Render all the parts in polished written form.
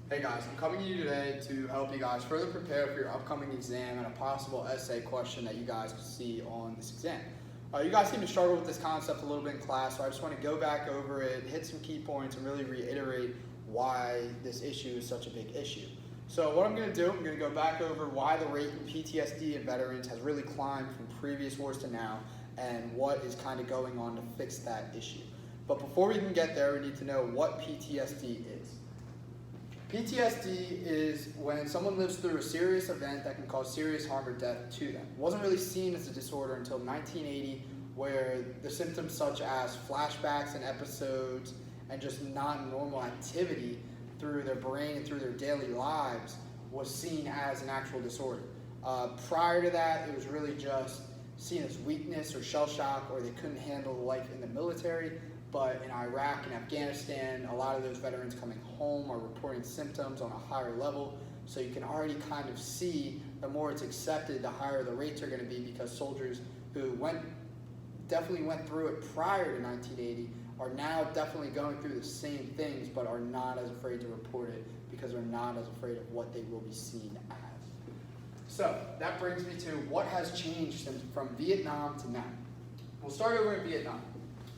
Hey guys, I'm coming to you today to help you guys further prepare for your upcoming exam and a possible essay question that you guys will see on this exam. You guys seem to struggle with this concept a little bit in class, so I just want to go back over it, hit some key points, and really reiterate why this issue is such a big issue. So what I'm going to do, I'm going to go back over why the rate in PTSD in veterans has really climbed from previous wars to now, and what is kind of going on to fix that issue. But before we can get there, we need to know what PTSD is. PTSD is when someone lives through a serious event that can cause serious harm or death to them. It wasn't really seen as a disorder until 1980, where the symptoms such as flashbacks and episodes and just non-normal activity through their brain and through their daily lives was seen as an actual disorder. Prior to that, it was really just seen as weakness or shell shock, or they couldn't handle life in the military. But in Iraq and Afghanistan, a lot of those veterans coming home are reporting symptoms on a higher level. So you can already kind of see the more it's accepted, the higher the rates are going to be, because soldiers who definitely went through it prior to 1980 are now definitely going through the same things, but are not as afraid to report it because they're not as afraid of what they will be seen as. So that brings me to what has changed from Vietnam to now. We'll start over in Vietnam.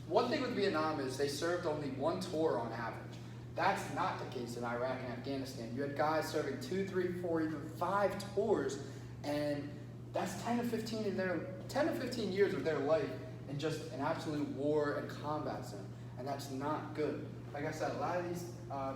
One thing with Vietnam is they served only one tour on average. That's not the case in Iraq and Afghanistan. You had guys serving 2, 3, 4, even 5 tours, and that's 10 to 15 years of their life in just an absolute war and combat zone, and that's not good. Like I said, a lot of these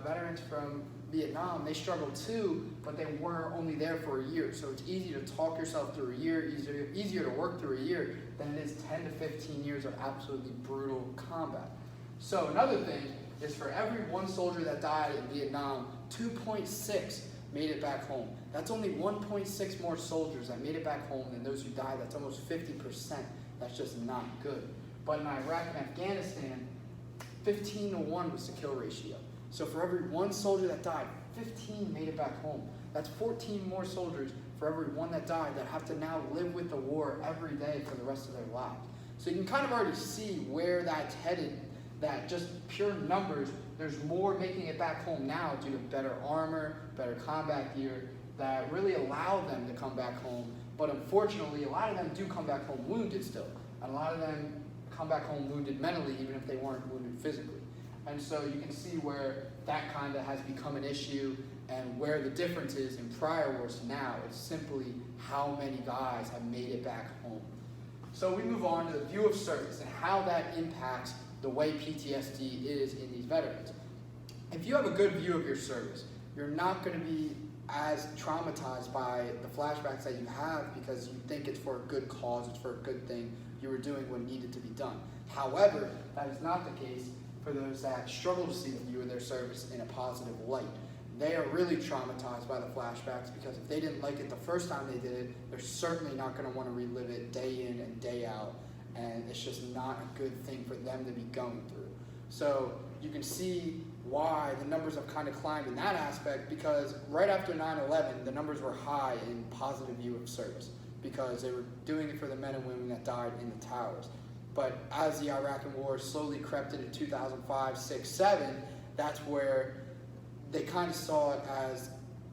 veterans from Vietnam, they struggled too, but they were only there for a year. So it's easy to talk yourself through a year, easier to work through a year than it is 10 to 15 years of absolutely brutal combat. So another thing is, for every one soldier that died in Vietnam, 2.6 made it back home. That's only 1.6 more soldiers that made it back home than those who died. That's almost 50%. That's just not good. But in Iraq and Afghanistan, 15 to 1 was the kill ratio. So for every one soldier that died, 15 made it back home. That's 14 more soldiers for every one that died that have to now live with the war every day for the rest of their lives. So you can kind of already see where that's headed, that just pure numbers, there's more making it back home now due to better armor, better combat gear that really allow them to come back home. But unfortunately, a lot of them do come back home wounded still. And a lot of them come back home wounded mentally, even if they weren't wounded physically. And so you can see where that kind of has become an issue, and where the difference is in prior wars to now. It's simply how many guys have made it back home. So we move on to the view of service and how that impacts the way PTSD is in these veterans. If you have a good view of your service, you're not going to be as traumatized by the flashbacks that you have, because you think it's for a good cause, it's for a good thing, you were doing what needed to be done. However, that is not the case for those that struggle to see the view of their service in a positive light. They are really traumatized by the flashbacks, because if they didn't like it the first time they did it, they're certainly not going to want to relive it day in and day out, and it's just not a good thing for them to be going through. So you can see why the numbers have kind of climbed in that aspect, because right after 9/11, the numbers were high in positive view of service, because they were doing it for the men and women that died in the towers. But as the Iraq War slowly crept into 2005, 6, 7, that's where they kind of saw it as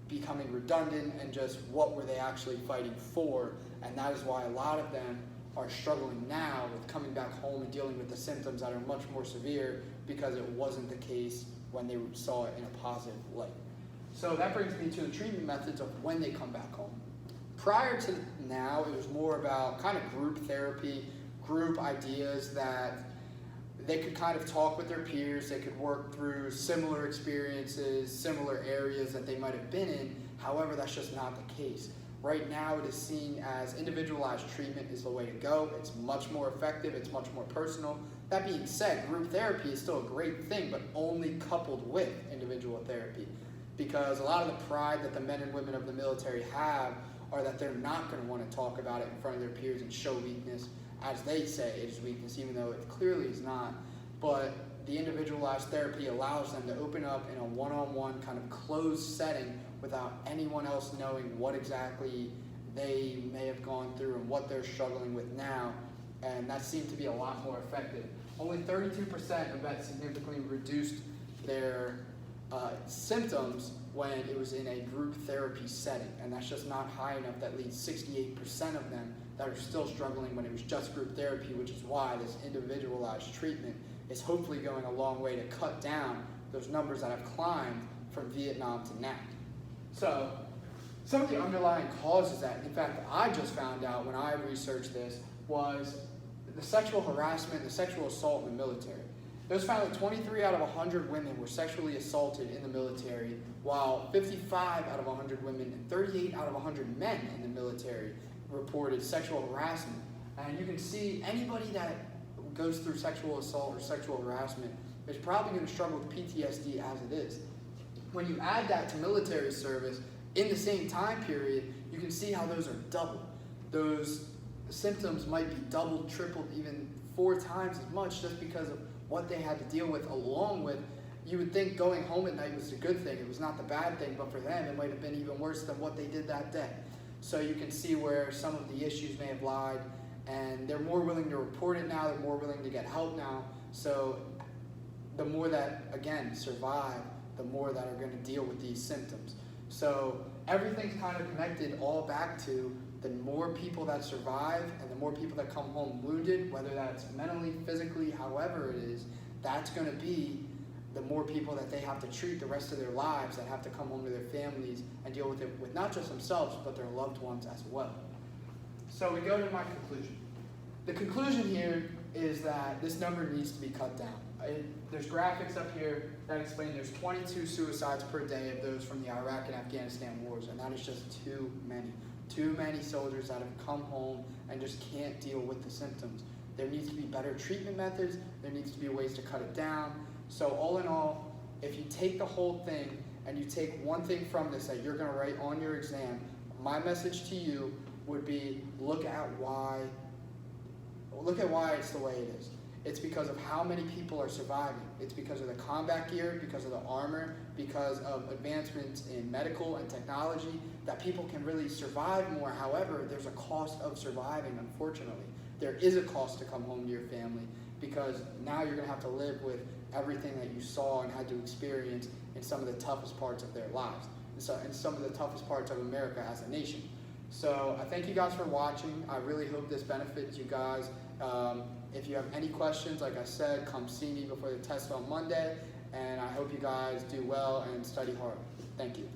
becoming redundant, and just what were they actually fighting for. And that is why a lot of them are struggling now with coming back home and dealing with the symptoms that are much more severe, because it wasn't the case when they saw it in a positive light. So that brings me to the treatment methods of when they come back home. Prior to now, it was more about kind of group therapy, group ideas that they could kind of talk with their peers, they could work through similar experiences, similar areas that they might have been in. However, that's just not the case. Right now, it is seen as individualized treatment is the way to go. It's much more effective, it's much more personal. That being said, group therapy is still a great thing, but only coupled with individual therapy. Because a lot of the pride that the men and women of the military have are that they're not going to want to talk about it in front of their peers and show weakness, as they say it is weakness, even though it clearly is not. But the individualized therapy allows them to open up in a one-on-one kind of closed setting without anyone else knowing what exactly they may have gone through and what they're struggling with now, and that seemed to be a lot more effective. Only 32% of vets significantly reduced their symptoms when it was in a group therapy setting, and that's just not high enough. That leaves 68% of them that are still struggling when it was just group therapy, which is why this individualized treatment is hopefully going a long way to cut down those numbers that have climbed from Vietnam to now. So some of the underlying causes that, in fact, I just found out when I researched this, was the sexual harassment, the sexual assault in the military. It was found that 23 out of 100 women were sexually assaulted in the military, while 55 out of 100 women and 38 out of 100 men in the military reported sexual harassment. And you can see anybody that goes through sexual assault or sexual harassment is probably going to struggle with PTSD as it is. When you add that to military service in the same time period, you can see how those are doubled. Those symptoms might be doubled, tripled, even 4 times as much just because of what they had to deal with, along with, you would think going home at night was a good thing. It was not the bad thing, but for them it might have been even worse than what they did that day. So you can see where some of the issues may have lied, and they're more willing to report it now, they're more willing to get help now. So the more that, again, survive, the more that are going to deal with these symptoms. So everything's kind of connected all back to the more people that survive and the more people that come home wounded, whether that's mentally, physically, however it is, that's going to be the more people that they have to treat the rest of their lives, that have to come home to their families and deal with it with not just themselves, but their loved ones as well. So we go to my conclusion. The conclusion here is that this number needs to be cut down. There's graphics up here that explain there's 22 suicides per day of those from the Iraq and Afghanistan wars, and that is just too many. Too many soldiers that have come home and just can't deal with the symptoms. There needs to be better treatment methods. There needs to be ways to cut it down. So all in all, if you take the whole thing and you take one thing from this that you're going to write on your exam, my message to you would be look at why it's the way it is. It's because of how many people are surviving. It's because of the combat gear, because of the armor, because of advancements in medical and technology, that people can really survive more. However, there's a cost of surviving, unfortunately. There is a cost to come home to your family, because now you're going to have to live with everything that you saw and had to experience in some of the toughest parts of their lives, and some of the toughest parts of America as a nation. So I thank you guys for watching. I really hope this benefits you guys. If you have any questions, like I said, come see me before the test on Monday, and I hope you guys do well and study hard. Thank you.